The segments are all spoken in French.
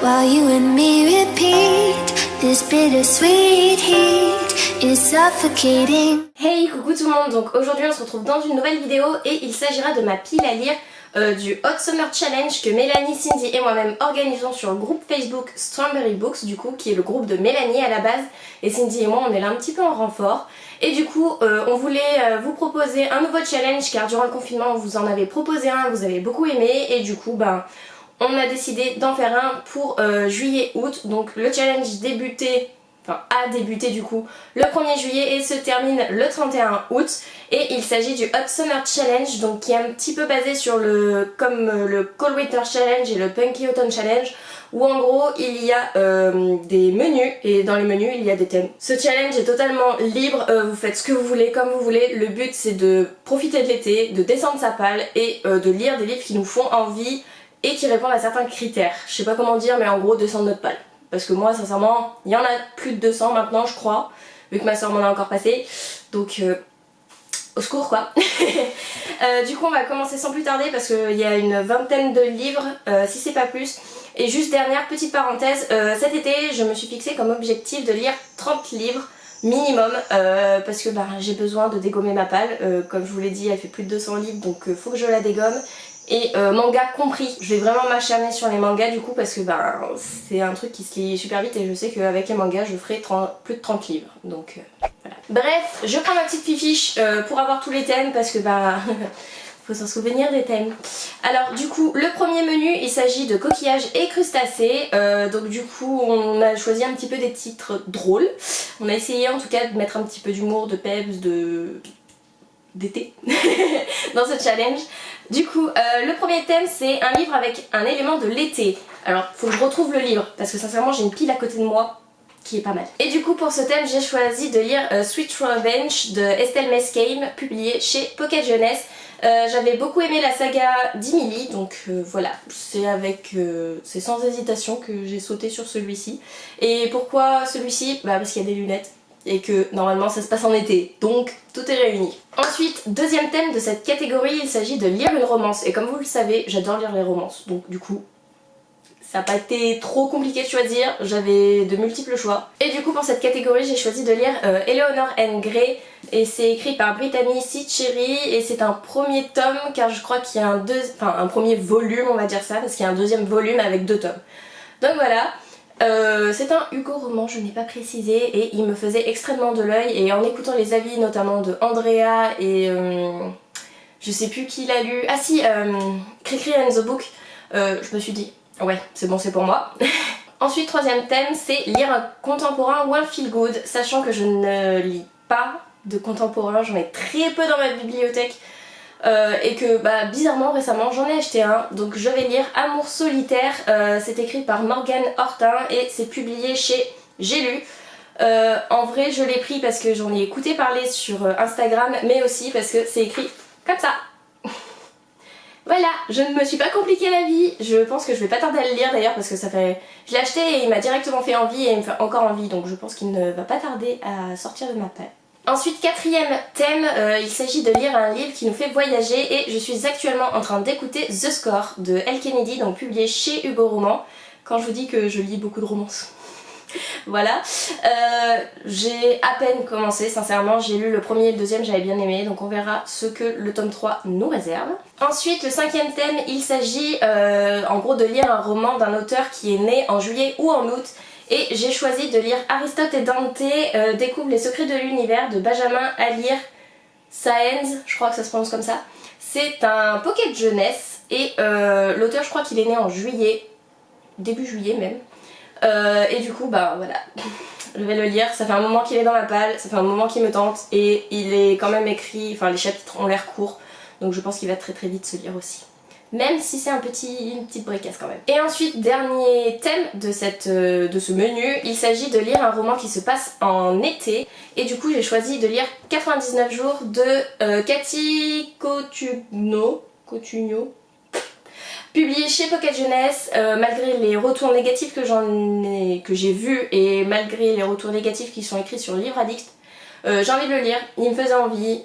while you and me repeat this bittersweet heat is suffocating. Hey, coucou tout le monde, donc aujourd'hui on se retrouve dans une nouvelle vidéo et il s'agira de ma pile à lire du Hot Summer Challenge que Mélanie, Cindy et moi-même organisons sur le groupe Facebook Strawberry Books, du coup, qui est le groupe de Mélanie à la base, et Cindy et moi on est là un petit peu en renfort. Et du coup on voulait vous proposer un nouveau challenge car durant le confinement on vous en avait proposé un, vous avez beaucoup aimé, et du coup on a décidé d'en faire un pour juillet-août. Donc le challenge a débuté du coup le 1er juillet et se termine le 31 août, et il s'agit du Hot Summer Challenge, donc qui est un petit peu basé sur le Cold Winter Challenge et le Punky Autumn Challenge, où en gros il y a des menus, et dans les menus il y a des thèmes. Ce challenge est totalement libre, vous faites ce que vous voulez, comme vous voulez. Le but c'est de profiter de l'été, de descendre sa palle et de lire des livres qui nous font envie et qui répondent à certains critères. Je sais pas comment dire, mais en gros descendre notre palle. Parce que moi sincèrement, il y en a plus de 200 maintenant je crois, vu que ma soeur m'en a encore passé, donc au secours quoi. Du coup on va commencer sans plus tarder parce qu'il y a une vingtaine de livres, si c'est pas plus. Et juste dernière petite parenthèse, cet été je me suis fixé comme objectif de lire 30 livres minimum, parce que j'ai besoin de dégommer ma palle. Comme je vous l'ai dit, elle fait plus de 200 livres, donc faut que je la dégomme. Et manga compris, je vais vraiment m'acharner sur les mangas du coup, parce que c'est un truc qui se lit super vite et je sais qu'avec les mangas je ferai plus de 30 livres, donc voilà. Bref, je prends ma petite fiche pour avoir tous les thèmes, parce que faut s'en souvenir des thèmes. Alors du coup le premier menu il s'agit de coquillages et crustacés, donc du coup on a choisi un petit peu des titres drôles. On a essayé en tout cas de mettre un petit peu d'humour, de peps, d'été dans ce challenge. Du coup le premier thème c'est un livre avec un élément de l'été. Alors faut que je retrouve le livre parce que sincèrement j'ai une pile à côté de moi qui est pas mal. Et du coup pour ce thème j'ai choisi de lire Sweet Revenge de Estelle Mescame, publié chez Pocket Jeunesse. J'avais beaucoup aimé la saga d'Emily, donc voilà, c'est sans hésitation que j'ai sauté sur celui-ci. Et pourquoi celui-ci? Parce qu'il y a des lunettes et que normalement ça se passe en été, donc tout est réuni. Ensuite, deuxième thème de cette catégorie, il s'agit de lire une romance, et comme vous le savez j'adore lire les romances, donc du coup ça n'a pas été trop compliqué de choisir, j'avais de multiples choix. Et du coup pour cette catégorie j'ai choisi de lire Eleanor N. Gray, et c'est écrit par Brittany C. Cherry, et c'est un premier tome car je crois qu'il y a un premier volume, on va dire ça, parce qu'il y a un deuxième volume avec 2 tomes. Donc voilà. C'est un Hugo roman, je n'ai pas précisé, et il me faisait extrêmement de l'œil, et en écoutant les avis notamment de Andrea et je sais plus qui l'a lu, Cricri and the Book, je me suis dit ouais c'est bon, c'est pour moi. Ensuite troisième thème c'est lire un contemporain ou un feel good, sachant que je ne lis pas de contemporain, j'en ai très peu dans ma bibliothèque. Et que bizarrement récemment j'en ai acheté un, donc je vais lire Amour solitaire, c'est écrit par Morgane Hortin et c'est publié chez J'ai lu. En vrai je l'ai pris parce que j'en ai écouté parler sur Instagram, mais aussi parce que c'est écrit comme ça. Voilà, je ne me suis pas compliqué la vie, je pense que je vais pas tarder à le lire d'ailleurs, parce que je l'ai acheté et il m'a directement fait envie et il me fait encore envie, donc je pense qu'il ne va pas tarder à sortir de ma palle. Ensuite, quatrième thème, il s'agit de lire un livre qui nous fait voyager, et je suis actuellement en train d'écouter The Score de Elle Kennedy, donc publié chez Hugo Roman. Quand je vous dis que je lis beaucoup de romances. Voilà, j'ai à peine commencé, sincèrement, j'ai lu le premier et le deuxième, j'avais bien aimé, donc on verra ce que le tome 3 nous réserve. Ensuite, le cinquième thème, il s'agit en gros de lire un roman d'un auteur qui est né en juillet ou en août. Et j'ai choisi de lire Aristote et Dante découvrent les secrets de l'univers de Benjamin Alire Sáenz, je crois que ça se prononce comme ça. C'est un pocket jeunesse, et l'auteur je crois qu'il est né en juillet, début juillet même. Et du coup voilà, je vais le lire, ça fait un moment qu'il est dans ma palle, ça fait un moment qu'il me tente, et il est quand même écrit, les chapitres ont l'air courts, donc je pense qu'il va très vite se lire aussi. Même si c'est une petite bricasse quand même. Et ensuite, dernier thème de ce menu, il s'agit de lire un roman qui se passe en été. Et du coup j'ai choisi de lire 99 jours de Cathy Cotugno, publié chez Pocket Jeunesse. Malgré les retours négatifs que j'ai vus, et malgré les retours négatifs qui sont écrits sur Livre Addict, j'ai envie de le lire, il me faisait envie,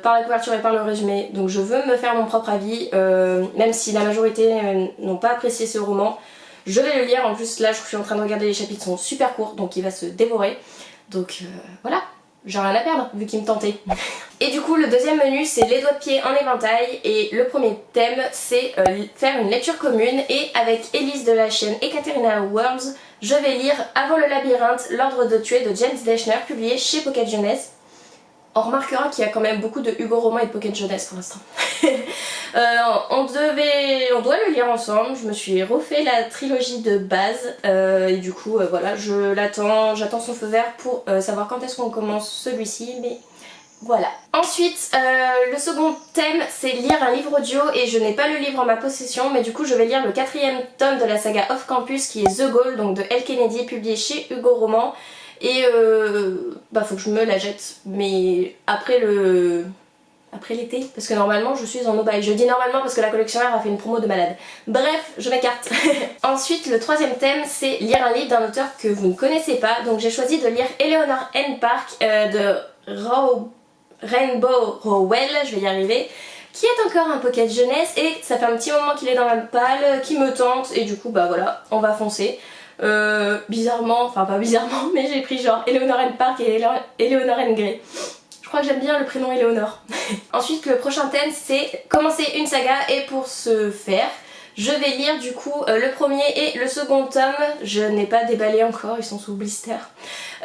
par la couverture et par le résumé, donc je veux me faire mon propre avis, même si la majorité n'ont pas apprécié ce roman. Je vais le lire, en plus là je suis en train de regarder, les chapitres sont super courts donc il va se dévorer. Donc voilà, j'ai rien à perdre vu qu'il me tentait. Et du coup le deuxième menu c'est les doigts de pied en éventail et le premier thème c'est faire une lecture commune et avec Elise de la chaîne Ekaterina Worlds je vais lire Avant le labyrinthe, l'ordre de tuer de James Deshner publié chez Pocket Jeunesse. On remarquera qu'il y a quand même beaucoup de Hugo Roman et de Pocket Jeunesse pour l'instant. On doit le lire ensemble, je me suis refait la trilogie de base et du coup voilà, j'attends son feu vert pour savoir quand est-ce qu'on commence celui-ci, mais voilà. Ensuite, le second thème c'est lire un livre audio et je n'ai pas le livre en ma possession mais du coup je vais lire le 4e tome de la saga Off Campus qui est The Goal, donc de Elle Kennedy, publié chez Hugo Roman. Et faut que je me la jette, mais après l'été, parce que normalement je suis en no-buy. Je dis normalement parce que la collectionneur a fait une promo de malade. Bref, je m'écarte. Ensuite, le troisième thème, c'est lire un livre d'un auteur que vous ne connaissez pas. Donc j'ai choisi de lire Eleanor N. Park de Rainbow Rowell, je vais y arriver, qui est encore un pocket jeunesse et ça fait un petit moment qu'il est dans ma palle, qui me tente et du coup bah voilà, on va foncer. Bizarrement, enfin pas bizarrement, mais j'ai pris genre Eleanor N. Park et Eleanor N. Grey. Je crois que j'aime bien le prénom Eleanor. Ensuite, le prochain thème c'est commencer une saga et pour ce faire, je vais lire du coup le premier et le second tome. Je n'ai pas déballé encore, ils sont sous blister.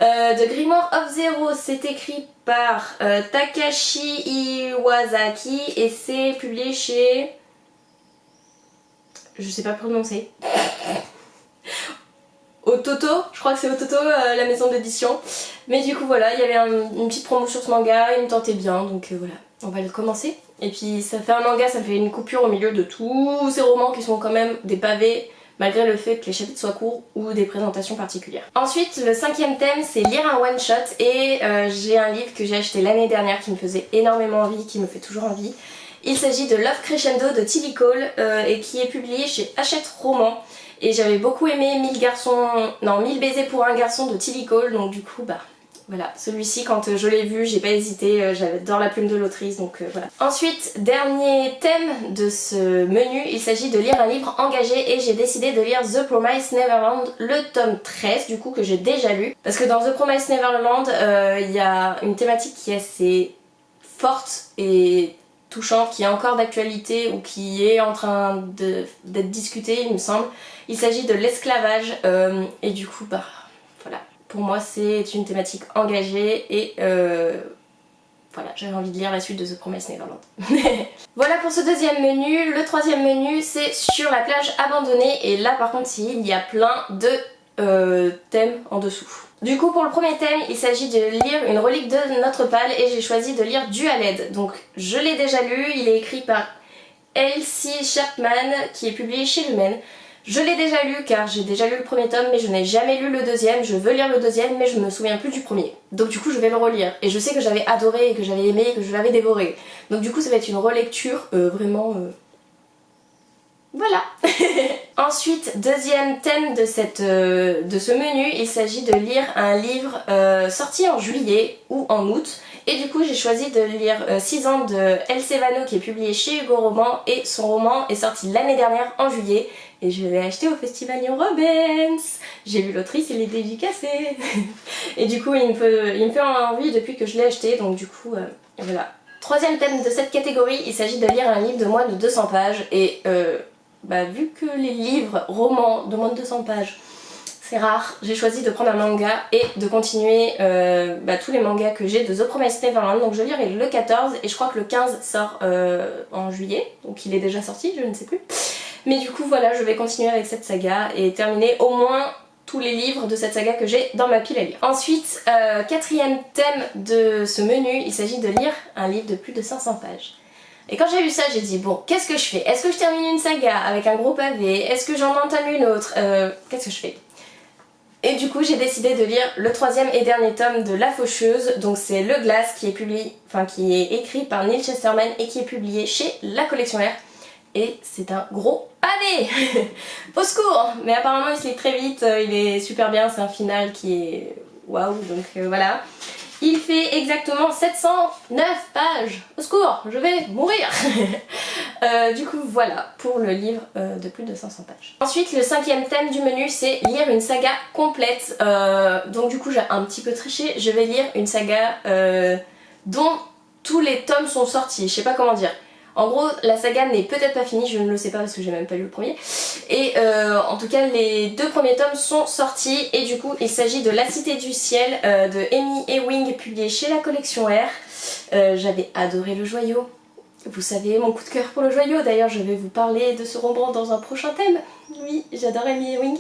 De Grimoire of Zero, c'est écrit par Takashi Iwasaki et c'est publié chez... Je sais pas prononcer. Ototo, je crois que c'est Ototo, la maison d'édition. Mais du coup voilà, il y avait une petite promo sur ce manga, il me tentait bien, donc voilà, on va le commencer. Et puis ça fait un manga, ça fait une coupure au milieu de tous ces romans qui sont quand même des pavés, malgré le fait que les chapitres soient courts ou des présentations particulières. Ensuite, le cinquième thème, c'est lire un one shot et j'ai un livre que j'ai acheté l'année dernière qui me faisait énormément envie, qui me fait toujours envie. Il s'agit de Love Crescendo de Tilly Cole et qui est publié chez Hachette Roman. Et j'avais beaucoup aimé 1000 baisers pour un garçon de Tilly Cole, donc du coup bah voilà, celui-ci quand je l'ai vu j'ai pas hésité, j'adore la plume de l'autrice donc voilà. Ensuite, dernier thème de ce menu, il s'agit de lire un livre engagé et j'ai décidé de lire The Promised Neverland, le tome 13 du coup que j'ai déjà lu. Parce que dans The Promised Neverland il y a une thématique qui est assez forte et touchante, qui est encore d'actualité ou qui est en train d'être discutée il me semble. Il s'agit de l'esclavage et du coup bah voilà, pour moi c'est une thématique engagée et voilà, j'avais envie de lire la suite de The Promised Neverland. Voilà pour ce deuxième menu. Le troisième menu c'est sur la plage abandonnée et là par contre il y a plein de thèmes en dessous. Du coup pour le premier thème il s'agit de lire une relique de Notre Pâle et j'ai choisi de lire Dualed. Donc je l'ai déjà lu, il est écrit par Elsie Chapman qui est publié chez Lumen. Je l'ai déjà lu car j'ai déjà lu le premier tome mais je n'ai jamais lu le deuxième, je veux lire le deuxième mais je me souviens plus du premier. Donc du coup je vais le relire et je sais que j'avais adoré et que j'avais aimé et que je l'avais dévoré. Donc du coup ça va être une relecture vraiment... Voilà. Ensuite, deuxième thème de ce menu, il s'agit de lire un livre sorti en juillet ou en août. Et du coup j'ai choisi de lire 6 ans de El Sevano qui est publié chez Hugo Roman et son roman est sorti l'année dernière en juillet. Et je l'ai acheté au Festival New Robins. J'ai lu l'autrice, il est dédicacé. Et du coup il me fait envie depuis que je l'ai acheté, donc du coup voilà. Troisième thème de cette catégorie, il s'agit de lire un livre de moins de 200 pages et vu que les livres, romans de moins de 200 pages, c'est rare, j'ai choisi de prendre un manga et de continuer tous les mangas que j'ai de The Promised Neverland. Donc je lirai le 14 et je crois que le 15 sort en juillet, donc il est déjà sorti, je ne sais plus. Mais du coup voilà, je vais continuer avec cette saga et terminer au moins tous les livres de cette saga que j'ai dans ma pile à lire. Ensuite, quatrième thème de ce menu, il s'agit de lire un livre de plus de 500 pages. Et quand j'ai lu ça, j'ai dit bon, qu'est-ce que je fais? Est-ce que je termine une saga avec un gros pavé? Est-ce que j'en entame une autre? Qu'est-ce que je fais? Et du coup j'ai décidé de lire le troisième et dernier tome de La Faucheuse, donc c'est Le Glace qui est écrit par Neil Chesterman et qui est publié chez La Collectionnaire. Et c'est un gros pavé. Au secours. Mais apparemment il se lit très vite, il est super bien, c'est un final qui est waouh, donc voilà. Il fait exactement 709 pages. Au secours, je vais mourir. Du coup voilà pour le livre de plus de 500 pages. Ensuite le 5e thème du menu c'est lire une saga complète. Donc du coup j'ai un petit peu triché, je vais lire une saga dont tous les tomes sont sortis, je sais pas comment dire. En gros la saga n'est peut-être pas finie, je ne le sais pas parce que j'ai même pas lu le premier. Et en tout cas les 2 premiers tomes sont sortis et du coup il s'agit de La Cité du Ciel de Amy Ewing publié chez la collection R. J'avais adoré le joyau. Vous savez mon coup de cœur pour le joyau, d'ailleurs je vais vous parler de ce roman dans un prochain thème. Oui, j'adore Amy Ewing.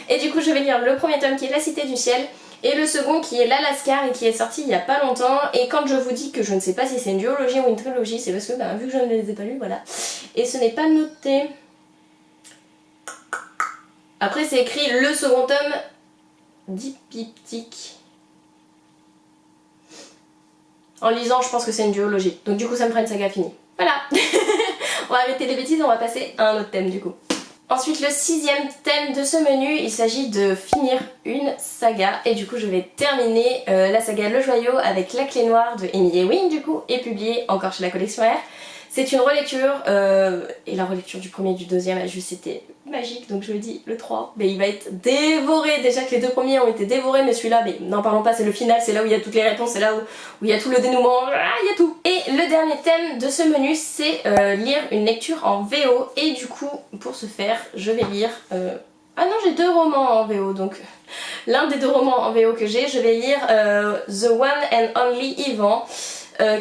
Et du coup je vais lire le premier tome qui est La Cité du Ciel et le second qui est L'Alaska et qui est sorti il y a pas longtemps. Et quand je vous dis que je ne sais pas si c'est une duologie ou une trilogie, c'est parce que vu que je ne les ai pas lus, voilà. Et ce n'est pas noté. Après c'est écrit le second tome diptyque. En lisant je pense que c'est une duologie, donc du coup ça me fera une saga finie. Voilà. On va arrêter les bêtises, on va passer à un autre thème du coup. Ensuite le 6e thème de ce menu, il s'agit de finir une saga et du coup je vais terminer la saga Le Joyau avec La Clé Noire de Amy Ewing du coup et publiée encore chez la collection R. C'est une relecture et la relecture du premier et du deuxième a juste été magique, donc je le dis, le 3, mais il va être dévoré. Déjà que les 2 premiers ont été dévorés, mais celui-là, mais n'en parlons pas, c'est le final, c'est là où il y a toutes les réponses, c'est là où il y a tout le dénouement, il y a tout. Et le dernier thème de ce menu, c'est lire une lecture en VO, et du coup, pour ce faire, je vais lire... Ah non, j'ai 2 romans en VO, donc l'un des 2 romans en VO que j'ai, je vais lire The One and Only Ivan,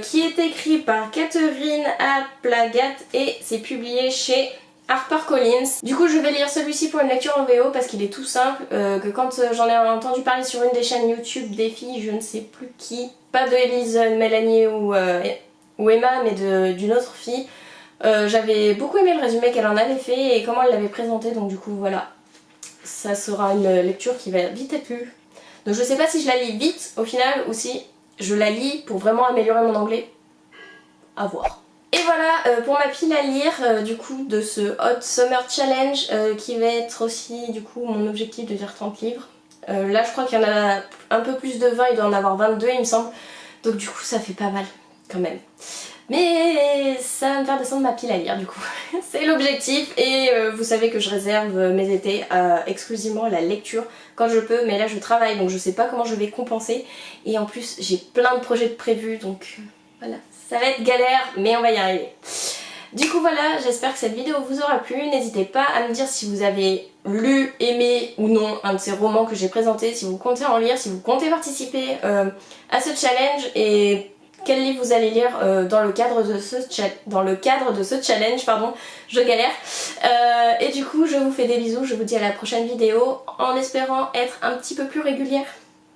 qui est écrit par Catherine Aplagat et c'est publié chez HarperCollins. Du coup je vais lire celui-ci pour une lecture en VO parce qu'il est tout simple, que quand j'en ai entendu parler sur une des chaînes YouTube des filles, je ne sais plus qui, pas de Elise, Mélanie ou Emma, mais d'une autre fille, j'avais beaucoup aimé le résumé qu'elle en avait fait et comment elle l'avait présenté, donc du coup voilà, ça sera une lecture qui va vite être lue. Donc je sais pas si je la lis vite au final ou si je la lis pour vraiment améliorer mon anglais, à voir. Et voilà pour ma pile à lire du coup de ce Hot Summer Challenge qui va être aussi du coup mon objectif de lire 30 livres. Là je crois qu'il y en a un peu plus de 20, il doit en avoir 22 il me semble. Donc du coup ça fait pas mal quand même. Mais ça va me faire descendre ma pile à lire du coup. C'est l'objectif et vous savez que je réserve mes étés exclusivement à la lecture quand je peux. Mais là je travaille donc je sais pas comment je vais compenser. Et en plus j'ai plein de projets de prévus donc voilà. Ça va être galère mais on va y arriver. Du coup voilà, j'espère que cette vidéo vous aura plu. N'hésitez pas à me dire si vous avez lu, aimé ou non un de ces romans que j'ai présentés. Si vous comptez en lire, si vous comptez participer à ce challenge et... quel livre vous allez lire dans le cadre de ce challenge, pardon, je galère. Et du coup, je vous fais des bisous, je vous dis à la prochaine vidéo, en espérant être un petit peu plus régulière.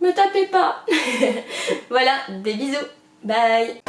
Me tapez pas. Voilà, des bisous, bye.